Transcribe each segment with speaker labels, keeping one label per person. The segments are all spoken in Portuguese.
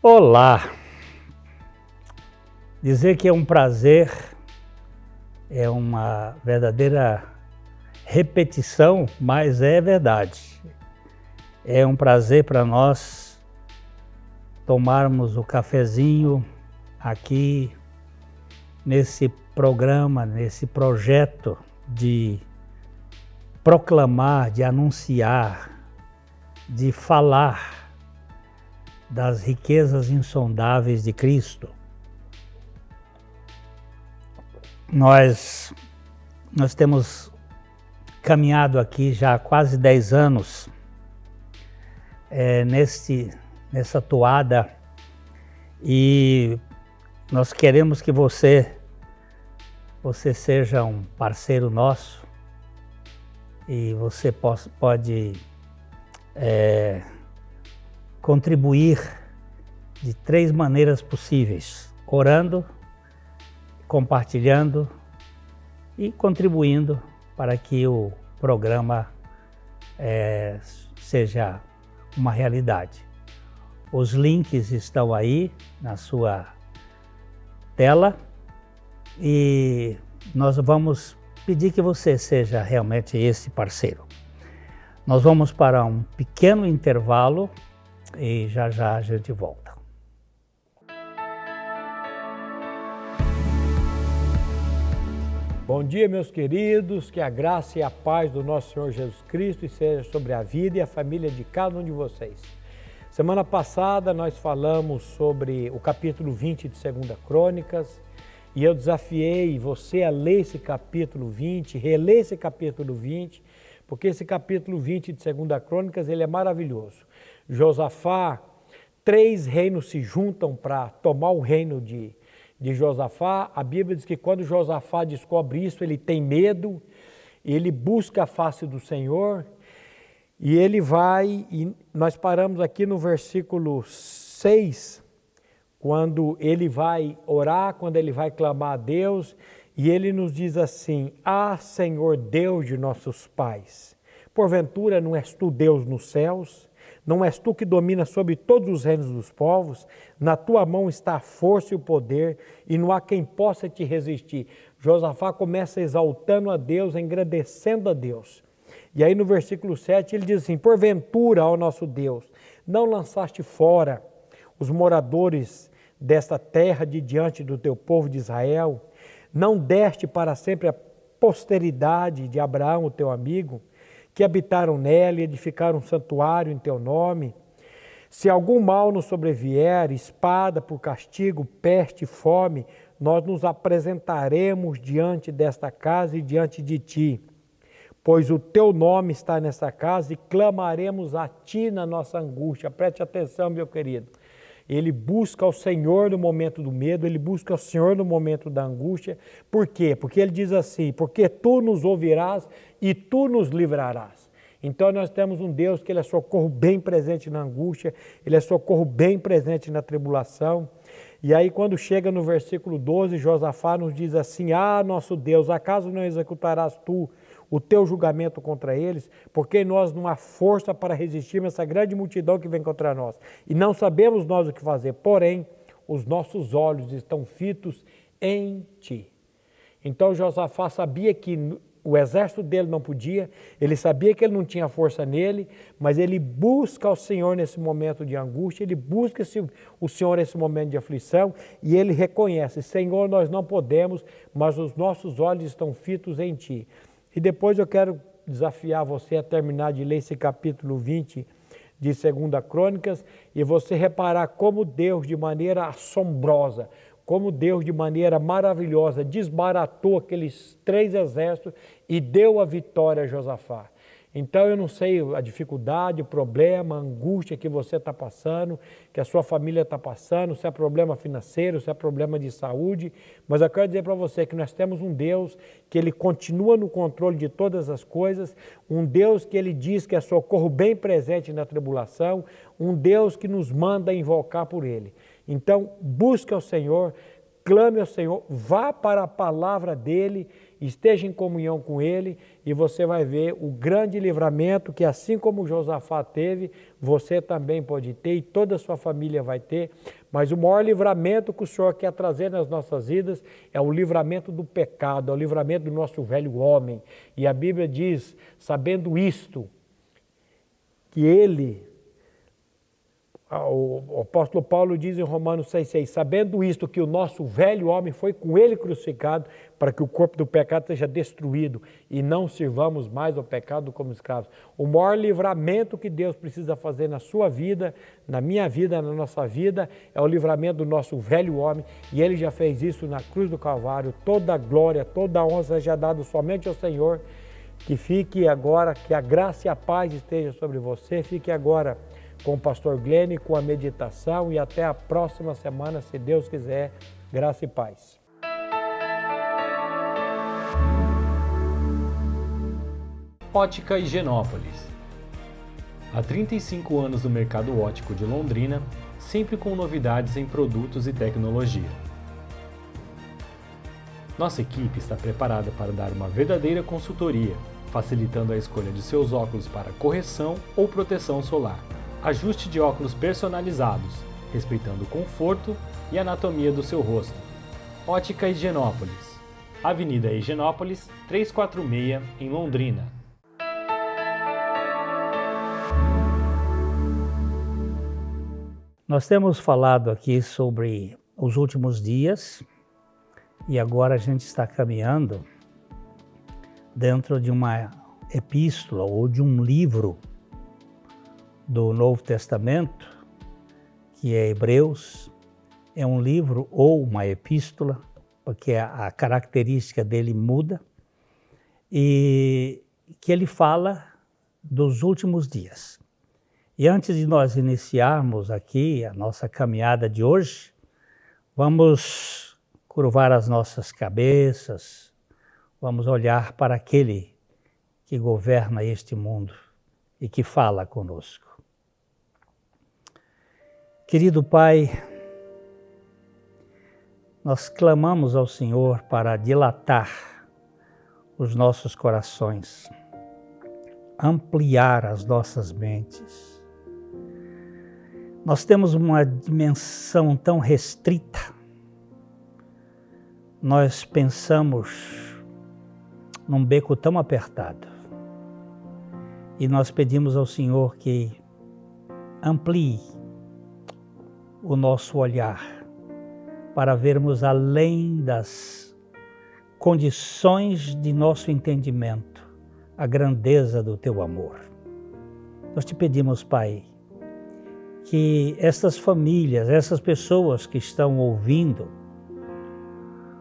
Speaker 1: Olá! Dizer que é um prazer é uma verdadeira repetição, mas é verdade. É um prazer para nós tomarmos o cafezinho aqui nesse programa, nesse projeto de proclamar, de anunciar, de falar das riquezas insondáveis de Cristo. Nós temos caminhado aqui já há quase 10 anos nessa toada e nós queremos que você seja um parceiro nosso e você pode contribuir de 3 maneiras possíveis: orando, compartilhando e contribuindo para que o programa seja uma realidade. Os links estão aí na sua tela e nós vamos pedir que você seja realmente esse parceiro. Nós vamos para um pequeno intervalo e já a gente volta.
Speaker 2: Bom dia, meus queridos, que a graça e a paz do nosso Senhor Jesus Cristo seja sobre a vida e a família de cada um de vocês. Semana passada nós falamos sobre o capítulo 20 de 2 Crônicas e eu desafiei você a ler esse capítulo 20, reler esse capítulo 20, porque esse capítulo 20 de 2 Crônicas ele é maravilhoso. Josafá, 3 reinos se juntam para tomar o reino de Josafá. A Bíblia diz que quando Josafá descobre isso, ele tem medo, ele busca a face do Senhor e ele vai, e nós paramos aqui no versículo 6, quando ele vai orar, quando ele vai clamar a Deus, e ele nos diz assim: Ah, Senhor Deus de nossos pais, porventura não és tu Deus nos céus? Não és tu que domina sobre todos os reinos dos povos? Na tua mão está a força e o poder, e não há quem possa te resistir. Josafá começa exaltando a Deus, engrandecendo a Deus. E aí no versículo 7 ele diz assim: porventura, ó nosso Deus, não lançaste fora os moradores desta terra de diante do teu povo de Israel? Não deste para sempre a posteridade de Abraão, o teu amigo, que habitaram nela e edificaram um santuário em teu nome? Se algum mal nos sobrevier, espada por castigo, peste, fome, nós nos apresentaremos diante desta casa e diante de ti, pois o teu nome está nessa casa e clamaremos a ti na nossa angústia. Preste atenção, meu querido. Ele busca o Senhor no momento do medo, ele busca o Senhor no momento da angústia. Por quê? Porque ele diz assim: porque tu nos ouvirás e tu nos livrarás. Então nós temos um Deus que ele é socorro bem presente na angústia, ele é socorro bem presente na tribulação. E aí quando chega no versículo 12, Josafá nos diz assim: ah, nosso Deus, acaso não executarás tu o teu julgamento contra eles? Porque nós não há força para resistirmos a essa grande multidão que vem contra nós. E não sabemos nós o que fazer, porém, os nossos olhos estão fitos em ti. Então Josafá sabia que o exército dele não podia, ele sabia que ele não tinha força nele, mas ele busca o Senhor nesse momento de angústia, ele busca o Senhor nesse momento de aflição, e ele reconhece: Senhor, nós não podemos, mas os nossos olhos estão fitos em ti. E depois eu quero desafiar você a terminar de ler esse capítulo 20 de 2 Crônicas e você reparar como Deus, de maneira assombrosa, como Deus, de maneira maravilhosa, desbaratou aqueles 3 exércitos e deu a vitória a Josafá. Então eu não sei a dificuldade, o problema, a angústia que você está passando, que a sua família está passando, se é problema financeiro, se é problema de saúde, mas eu quero dizer para você que nós temos um Deus que ele continua no controle de todas as coisas, um Deus que ele diz que é socorro bem presente na tribulação, um Deus que nos manda invocar por ele. Então busque ao Senhor, clame ao Senhor, vá para a palavra dele esteja em comunhão com Ele e você vai ver o grande livramento que, assim como Josafá teve, você também pode ter e toda a sua família vai ter. Mas o maior livramento que o Senhor quer trazer nas nossas vidas é o livramento do pecado, é o livramento do nosso velho homem. E a Bíblia diz, sabendo isto, que Ele... O apóstolo Paulo diz em Romanos 6,6, sabendo isto, que o nosso velho homem foi com ele crucificado para que o corpo do pecado seja destruído e não sirvamos mais ao pecado como escravos. O maior livramento que Deus precisa fazer na sua vida, na minha vida, na nossa vida, é o livramento do nosso velho homem, e Ele já fez isso na cruz do Calvário. Toda a glória, toda a honra seja dada somente ao Senhor. Que fique agora, que a graça e a paz esteja sobre você. Fique agora com o pastor Glênio, com a meditação, e até a próxima semana, se Deus quiser. Graça e paz.
Speaker 3: Ótica Higienópolis. Há 35 anos no mercado óptico de Londrina, sempre com novidades em produtos e tecnologia. Nossa equipe está preparada para dar uma verdadeira consultoria, facilitando a escolha de seus óculos para correção ou proteção solar. Ajuste de óculos personalizados, respeitando o conforto e anatomia do seu rosto. Ótica Higienópolis. Avenida Higienópolis, 346, em Londrina.
Speaker 1: Nós temos falado aqui sobre os últimos dias e agora a gente está caminhando dentro de uma epístola ou de um livro do Novo Testamento, que é Hebreus. É um livro ou uma epístola, porque a característica dele muda, e que ele fala dos últimos dias. E antes de nós iniciarmos aqui a nossa caminhada de hoje, vamos curvar as nossas cabeças, vamos olhar para aquele que governa este mundo e que fala conosco. Querido Pai, nós clamamos ao Senhor para dilatar os nossos corações, ampliar as nossas mentes. Nós temos uma dimensão tão restrita. Nós pensamos num beco tão apertado. E nós pedimos ao Senhor que amplie o nosso olhar para vermos além das condições de nosso entendimento a grandeza do Teu amor. Nós te pedimos, Pai, que essas famílias, essas pessoas que estão ouvindo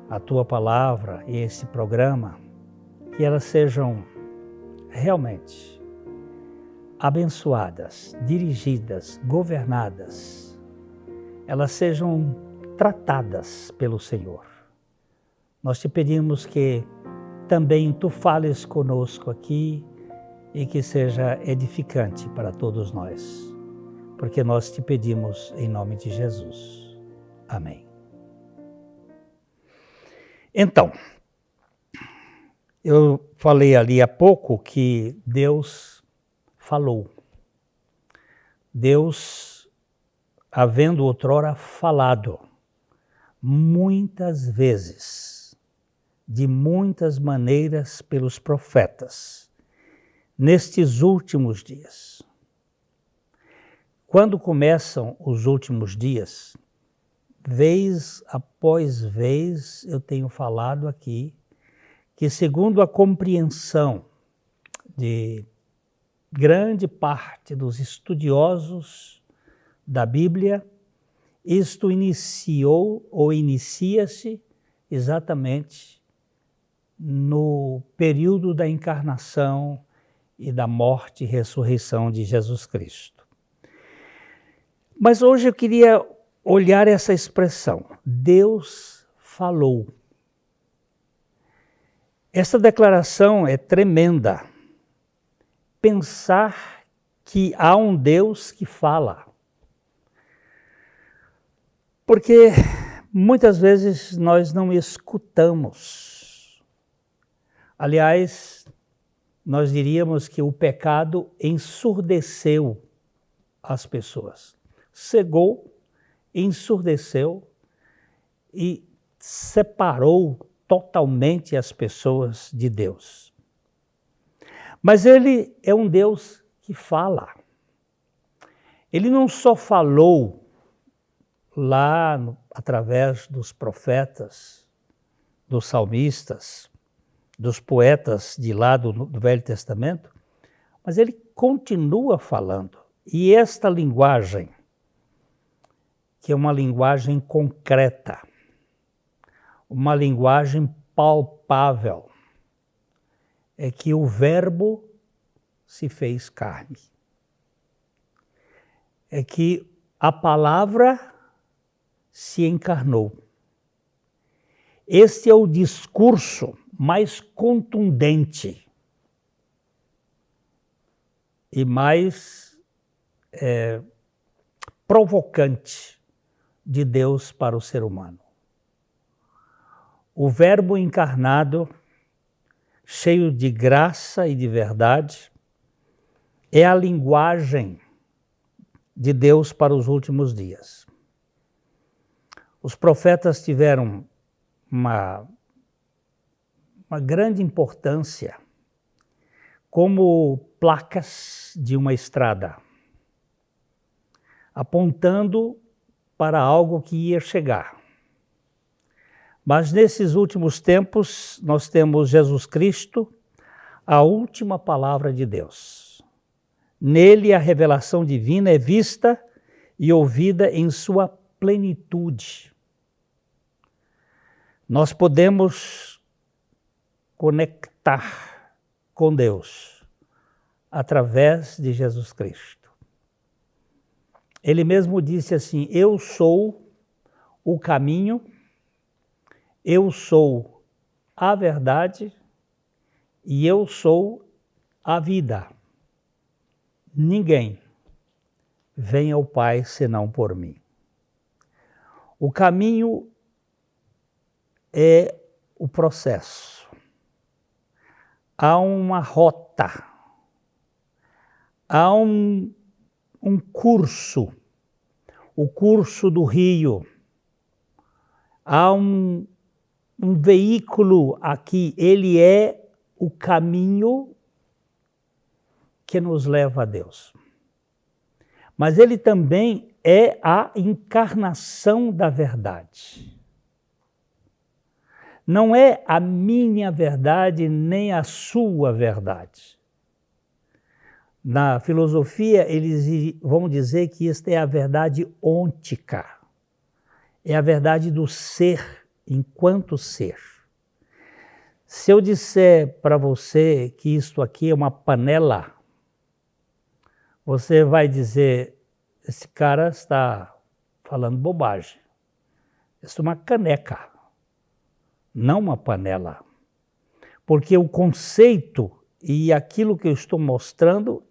Speaker 1: a Tua palavra e esse programa, que elas sejam realmente abençoadas, dirigidas, governadas, elas sejam tratadas pelo Senhor. Nós te pedimos que também Tu fales conosco aqui e que seja edificante para todos nós, porque nós te pedimos em nome de Jesus. Amém. Então, eu falei ali há pouco que Deus falou. Deus, havendo outrora falado, muitas vezes, de muitas maneiras pelos profetas, nestes últimos dias. Quando começam os últimos dias, vez após vez eu tenho falado aqui que, segundo a compreensão de grande parte dos estudiosos da Bíblia, isto iniciou ou inicia-se exatamente no período da encarnação e da morte e ressurreição de Jesus Cristo. Mas hoje eu queria olhar essa expressão, Deus falou. Essa declaração é tremenda. Pensar que há um Deus que fala. Porque muitas vezes nós não escutamos Aliás, nós diríamos que o pecado ensurdeceu as pessoas, cegou, ensurdeceu e separou totalmente as pessoas de Deus. Mas ele é um Deus que fala. Ele não só falou lá através dos profetas, dos salmistas, dos poetas de lá do Velho Testamento, mas ele continua falando. E esta linguagem, que é uma linguagem concreta, uma linguagem palpável, é que o Verbo se fez carne. É que a palavra se encarnou. Este é o discurso mais contundente e mais provocante de Deus para o ser humano. O Verbo encarnado, cheio de graça e de verdade, é a linguagem de Deus para os últimos dias. Os profetas tiveram uma grande importância como placas de uma estrada, apontando para algo que ia chegar. Mas nesses últimos tempos, nós temos Jesus Cristo, a última palavra de Deus. Nele a revelação divina é vista e ouvida em sua plenitude. Nós podemos conectar com Deus através de Jesus Cristo. Ele mesmo disse assim: eu sou o caminho, eu sou a verdade e eu sou a vida. Ninguém vem ao Pai senão por mim. O caminho é o processo. Há uma rota, há um curso, o curso do rio. Há um veículo aqui, ele é o caminho que nos leva a Deus. Mas ele também é a encarnação da verdade. Não é a minha verdade nem a sua verdade. Na filosofia, eles vão dizer que esta é a verdade ôntica. É a verdade do ser enquanto ser. Se eu disser para você que isto aqui é uma panela, você vai dizer, esse cara está falando bobagem. Isso é uma caneca, não uma panela. Porque o conceito e aquilo que eu estou mostrando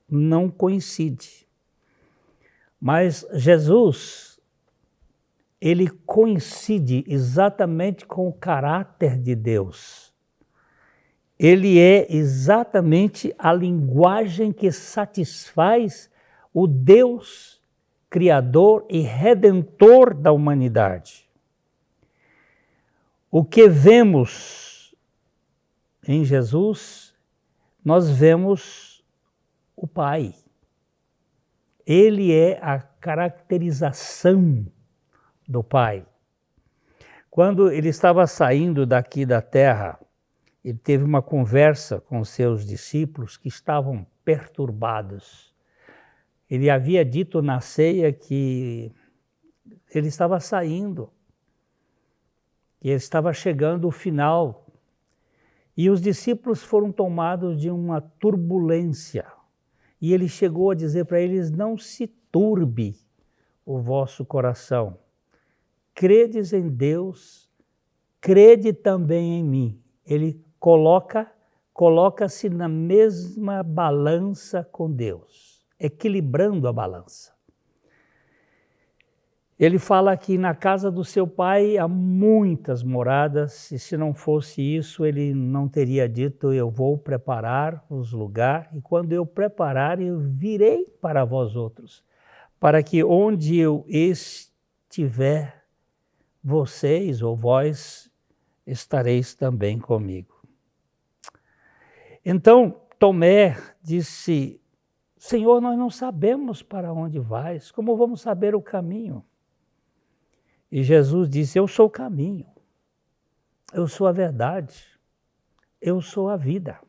Speaker 1: não coincide. Mas Jesus, ele coincide exatamente com o caráter de Deus. Ele é exatamente a linguagem que satisfaz o Deus Criador e Redentor da humanidade. O que vemos em Jesus, nós vemos o Pai. Ele é a caracterização do Pai. Quando ele estava saindo daqui da terra, ele teve uma conversa com seus discípulos que estavam perturbados. Ele havia dito na ceia que ele estava saindo, que ele estava chegando ao final. E os discípulos foram tomados de uma turbulência. E ele chegou a dizer para eles: não se turbe o vosso coração. Credes em Deus, crede também em mim. Ele coloca-se na mesma balança com Deus, equilibrando a balança. Ele fala que na casa do seu pai há muitas moradas, e se não fosse isso, ele não teria dito: eu vou preparar os lugares, e quando eu preparar, eu virei para vós outros, para que onde eu estiver, vocês ou vós estareis também comigo. Então Tomé disse: Senhor, nós não sabemos para onde vais, como vamos saber o caminho? E Jesus disse: eu sou o caminho, eu sou a verdade, eu sou a vida.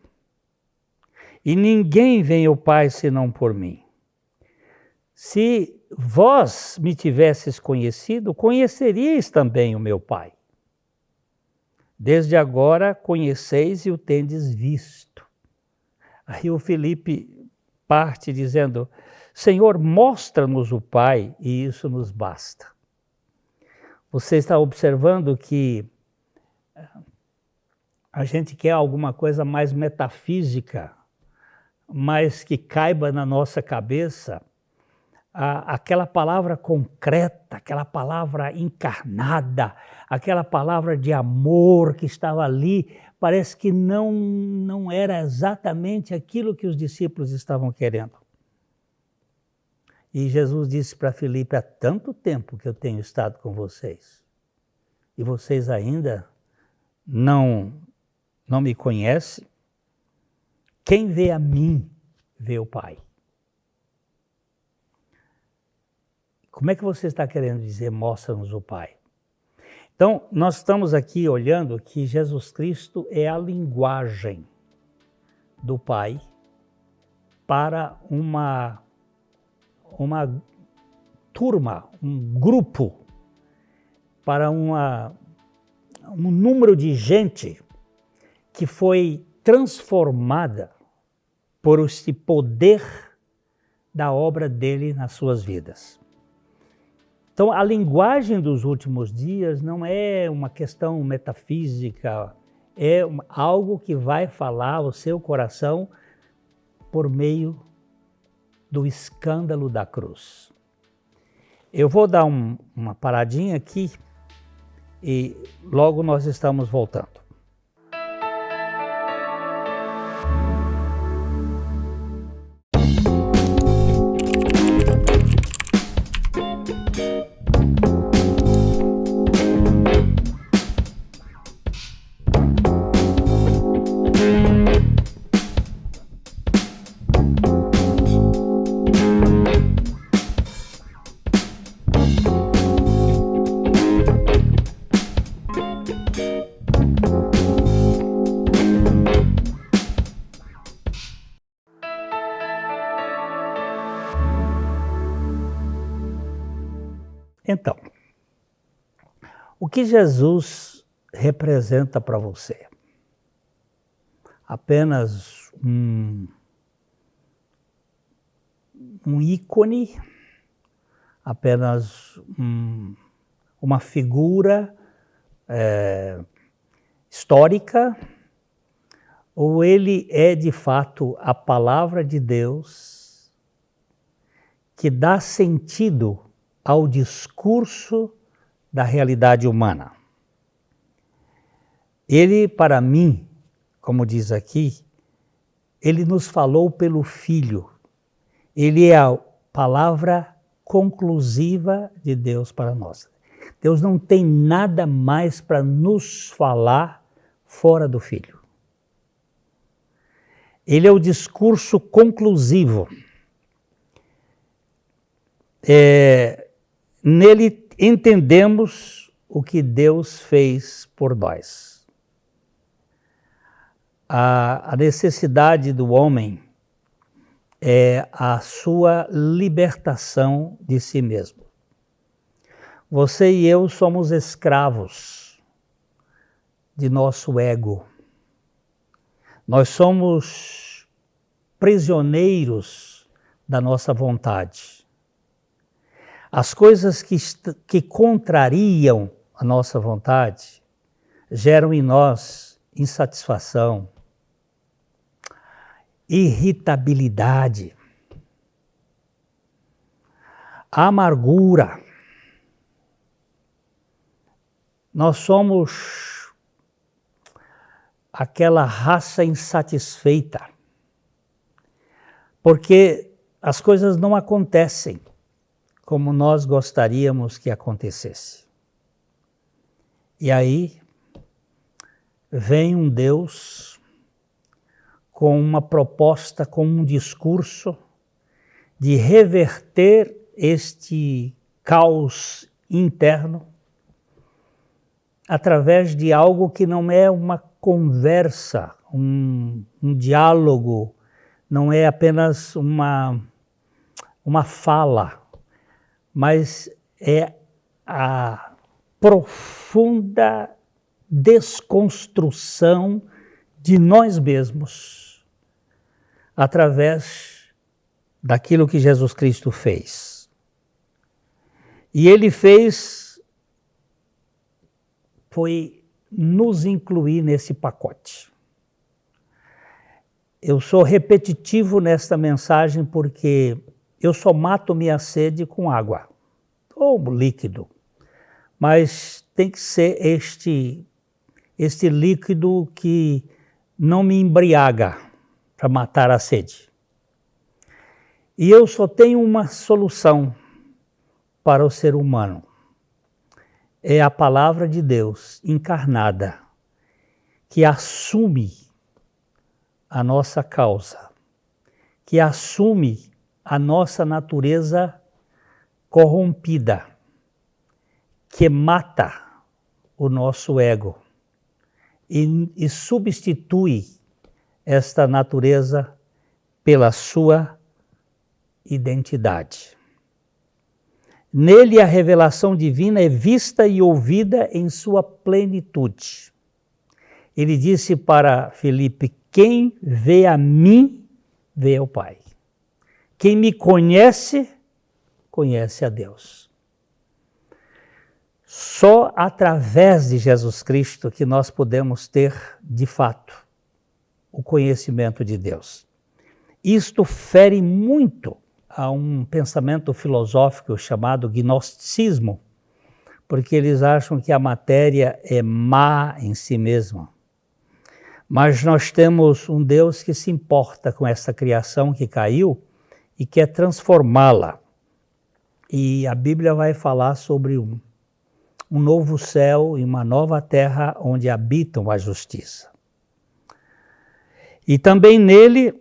Speaker 1: E ninguém vem ao Pai senão por mim. Se vós me tivesses conhecido, conheceríeis também o meu Pai. Desde agora conheceis e o tendes visto. Aí o Filipe parte dizendo: Senhor, mostra-nos o Pai e isso nos basta. Você está observando que a gente quer alguma coisa mais metafísica, mas que caiba na nossa cabeça, aquela palavra concreta, aquela palavra encarnada, aquela palavra de amor que estava ali, parece que não era exatamente aquilo que os discípulos estavam querendo. E Jesus disse para Filipe: há tanto tempo que eu tenho estado com vocês, e vocês ainda não me conhecem? Quem vê a mim, vê o Pai. Como é que você está querendo dizer, mostra-nos o Pai? Então, nós estamos aqui olhando que Jesus Cristo é a linguagem do Pai para uma turma, um grupo, para um número de gente que foi transformada por esse poder da obra dele nas suas vidas. Então, a linguagem dos últimos dias não é uma questão metafísica, é algo que vai falar ao seu coração por meio do escândalo da cruz. Eu vou dar uma paradinha aqui e logo nós estamos voltando. Então, o que Jesus representa para você? Apenas um ícone, apenas uma figura histórica, ou ele é de fato a palavra de Deus que dá sentido ao discurso da realidade humana? Ele, para mim, como diz aqui, ele nos falou pelo Filho. Ele é a palavra conclusiva de Deus para nós. Deus não tem nada mais para nos falar fora do Filho. Ele é o discurso conclusivo. Nele entendemos o que Deus fez por nós. A necessidade do homem é a sua libertação de si mesmo. Você e eu somos escravos de nosso ego. Nós somos prisioneiros da nossa vontade. As coisas que contrariam a nossa vontade geram em nós insatisfação, irritabilidade, amargura, Nós somos aquela raça insatisfeita, porque as coisas não acontecem como nós gostaríamos que acontecesse. E aí vem um Deus com uma proposta, com um discurso de reverter este caos interno através de algo que não é uma conversa, um diálogo, não é apenas uma fala, mas é a profunda desconstrução de nós mesmos através daquilo que Jesus Cristo fez. E ele foi nos incluir nesse pacote. Eu sou repetitivo nesta mensagem porque eu só mato minha sede com água, ou líquido, mas tem que ser este líquido que não me embriaga para matar a sede. E eu só tenho uma solução para o ser humano. É a palavra de Deus encarnada, que assume a nossa causa, que assume a nossa natureza corrompida, que mata o nosso ego e substitui esta natureza pela sua identidade. Nele a revelação divina é vista e ouvida em sua plenitude. Ele disse para Filipe: quem vê a mim, vê ao Pai. Quem me conhece, conhece a Deus. Só através de Jesus Cristo que nós podemos ter, de fato, o conhecimento de Deus. Isto fere muito a um pensamento filosófico chamado gnosticismo, porque eles acham que a matéria é má em si mesma. Mas nós temos um Deus que se importa com essa criação que caiu e quer transformá-la. E a Bíblia vai falar sobre um novo céu e uma nova terra onde habitam a justiça. E também nele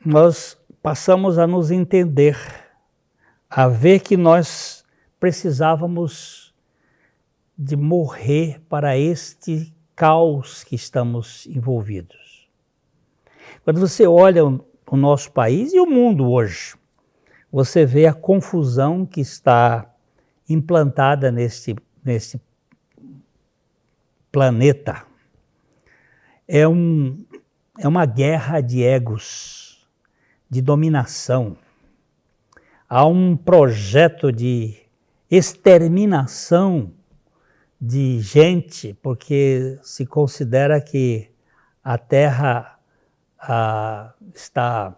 Speaker 1: nós passamos a nos entender, a ver que nós precisávamos de morrer para este caos que estamos envolvidos. Quando você olha o nosso país e o mundo hoje, você vê a confusão que está implantada neste planeta. É uma guerra de egos, de dominação. Há um projeto de exterminação de gente, porque se considera que a Terra está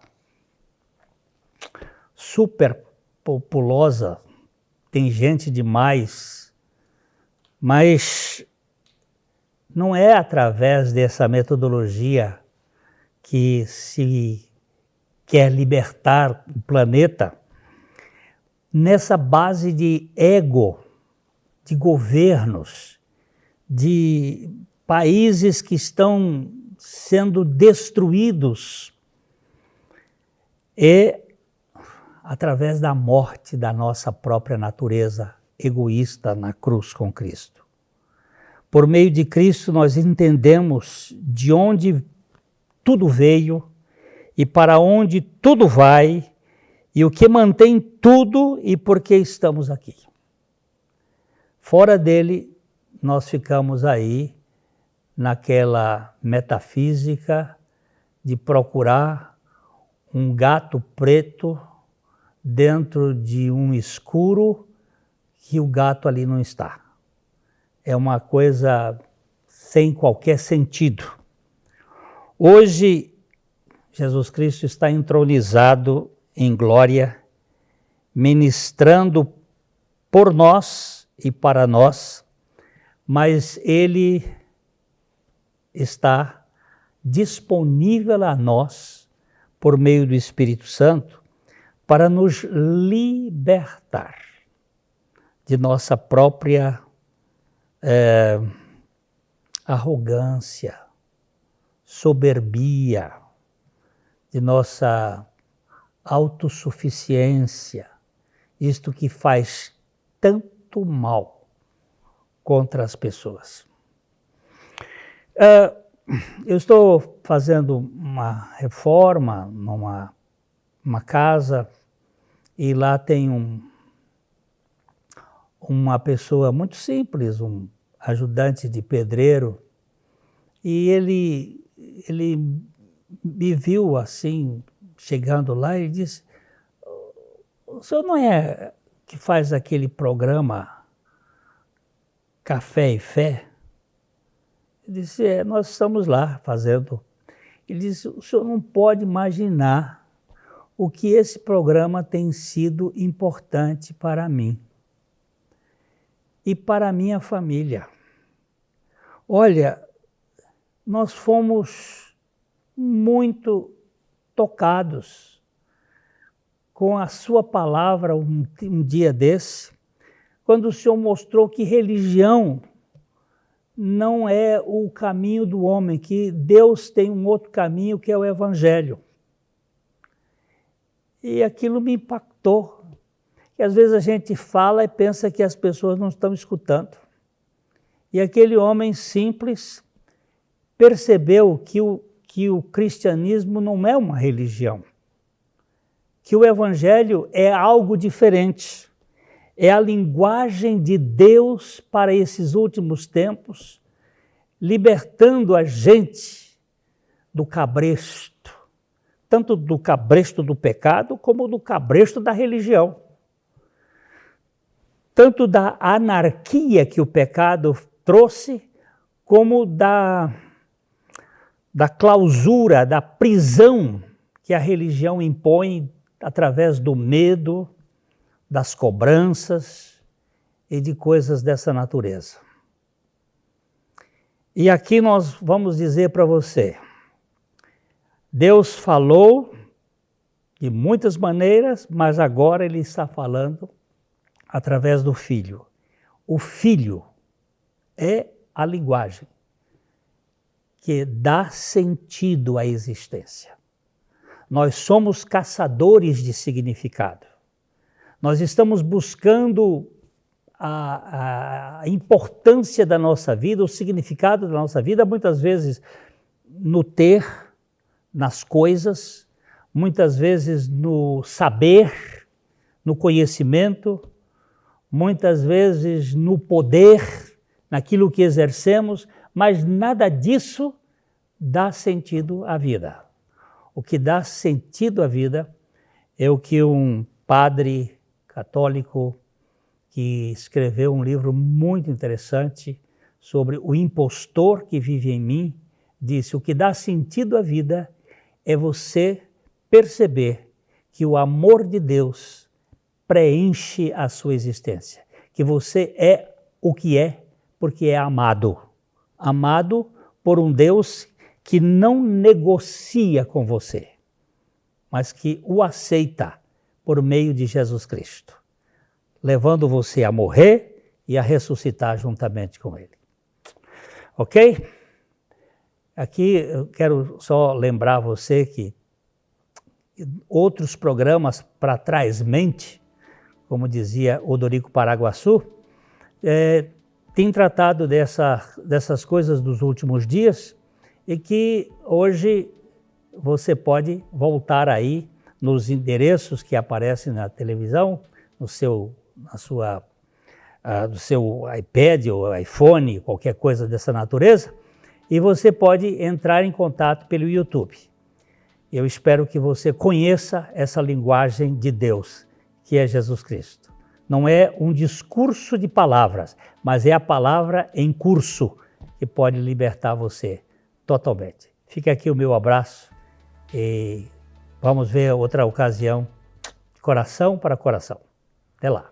Speaker 1: superpopulosa, tem gente demais, mas não é através dessa metodologia que se quer libertar o planeta, nessa base de ego, de governos, de países que estão sendo destruídos, é através da morte da nossa própria natureza egoísta na cruz com Cristo. Por meio de Cristo nós entendemos de onde tudo veio e para onde tudo vai e o que mantém tudo e por que estamos aqui. Fora dele, nós ficamos aí naquela metafísica de procurar um gato preto dentro de um escuro que o gato ali não está. É uma coisa sem qualquer sentido. Hoje, Jesus Cristo está entronizado em glória, ministrando por nós e para nós, mas ele está disponível a nós, por meio do Espírito Santo, para nos libertar de nossa própria arrogância, soberbia, de nossa autossuficiência, isto que faz tanto mal contra as pessoas. Eu estou fazendo uma reforma numa casa e lá tem uma pessoa muito simples, um ajudante de pedreiro, e ele me viu assim, chegando lá, e disse: o senhor não é que faz aquele programa Café e Fé? Eu disse: nós estamos lá fazendo. Ele disse: o senhor não pode imaginar o que esse programa tem sido importante para mim e para a minha família. Olha, nós fomos muito tocados com a sua palavra um dia desse, quando o Senhor mostrou que religião não é o caminho do homem, que Deus tem um outro caminho, que é o Evangelho. E aquilo me impactou, que às vezes a gente fala e pensa que as pessoas não estão escutando. E aquele homem simples percebeu que o cristianismo não é uma religião, que o Evangelho é algo diferente. É a linguagem de Deus para esses últimos tempos, libertando a gente do cabresto, tanto do cabresto do pecado como do cabresto da religião. Tanto da anarquia que o pecado trouxe, como da clausura, da prisão que a religião impõe através do medo, das cobranças e de coisas dessa natureza. E aqui nós vamos dizer para você, Deus falou de muitas maneiras, mas agora Ele está falando através do Filho. O Filho é a linguagem que dá sentido à existência. Nós somos caçadores de significado. Nós estamos buscando a importância da nossa vida, o significado da nossa vida, muitas vezes no ter, nas coisas, muitas vezes no saber, no conhecimento, muitas vezes no poder, naquilo que exercemos, mas nada disso dá sentido à vida. O que dá sentido à vida é o que um padre católico que escreveu um livro muito interessante sobre o impostor que vive em mim, disse: o que dá sentido à vida é você perceber que o amor de Deus preenche a sua existência, que você é o que é porque é amado, amado por um Deus que não negocia com você, mas que o aceita por meio de Jesus Cristo, levando você a morrer e a ressuscitar juntamente com Ele. Ok? Aqui eu quero só lembrar você que outros programas para trás mente, como dizia Odorico Paraguaçu, tem tratado dessas coisas dos últimos dias e que hoje você pode voltar aí nos endereços que aparecem na televisão, no seu iPad ou iPhone, qualquer coisa dessa natureza, e você pode entrar em contato pelo YouTube. Eu espero que você conheça essa linguagem de Deus, que é Jesus Cristo. Não é um discurso de palavras, mas é a palavra em curso que pode libertar você totalmente. Fica aqui o meu abraço e vamos ver outra ocasião, coração para coração. Até lá.